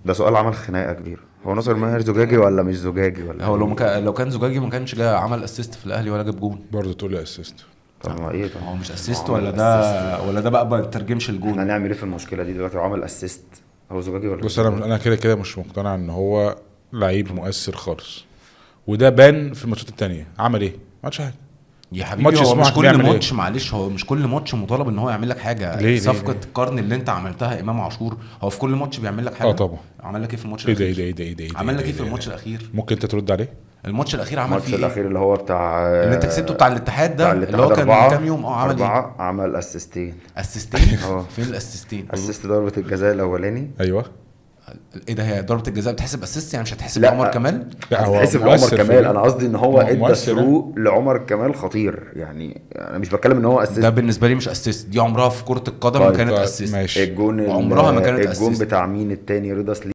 ده سؤال عمل خناقه كبيره، هو ناصر ماهر زجاجي ولا مش زجاجي ولا هو ايه؟ لو كان زجاجي ما كانش جاي عمل اسيست في الاهلي ولا جاب جون. برضه تقول لي اسيست؟ طب ما ايه؟ طب هو مش ما هو اسيست عمل ولا اسيست. ده ولا ده بقى ما ترجمش احنا الجون. هنعمل ايه في المشكله دي دلوقتي؟ هو عمل اسيست، هو زجاجي ولا مش بص انا زجاجي؟ انا كده كده مش مقتنع ان هو لعيب مؤثر خالص، وده بان في الماتشات التانية. عمل ايه؟ ما عملش حاجه. يا حبيبي ماتش هو مش سموحه كل بيعمل ايه؟ ماتش، معلش هو مش كل ماتش مطالب ان هو يعمل لك حاجه. ليه صفقه ليه؟ القرن اللي انت عملتها امام عاشور، هو في كل ماتش بيعمل لك اه حاجه؟ طبعا. عمل لك ايه في الماتش ايه ده الاخير؟ ايه ده ايه ده ايه ده ايه ده عمل لك ايه ايه في ده إيه الماتش ده؟ الاخير؟ ممكن انت ترد عليه؟ الماتش الاخير عمل الماتش فيه ايه؟ الاخير اللي هو بتاع اللي انت كسبته بتاع الاتحاد بتاع ده اللي هو الاتحاد كان من كام أربعة يوم، عمل ايه؟ أربعة عمل اسيستين. اسيستين؟ اه فين الاسيستين؟ اسيست ضربة الجزاء الأولاني. ايوه. ايه ده؟ هي ضربه الجزاء بتحسب اسيست يعني؟ مش هتحسب لعمر لا كمال؟ لا هو هتتحسب لعمر مؤثر في كمال، دي. انا قصدي ان هو ما هو ادى مؤثر. ثرو لعمر كمال خطير يعني، انا مش بتكلم ان هو ده اسيست. بالنسبه لي مش اسيست، دي عمرها في كره القدم ما طيب كانت طيب اسيست. ماشي. عمرها ما كانت الجون اسيست. بتاع مين التاني؟ رضا سليم.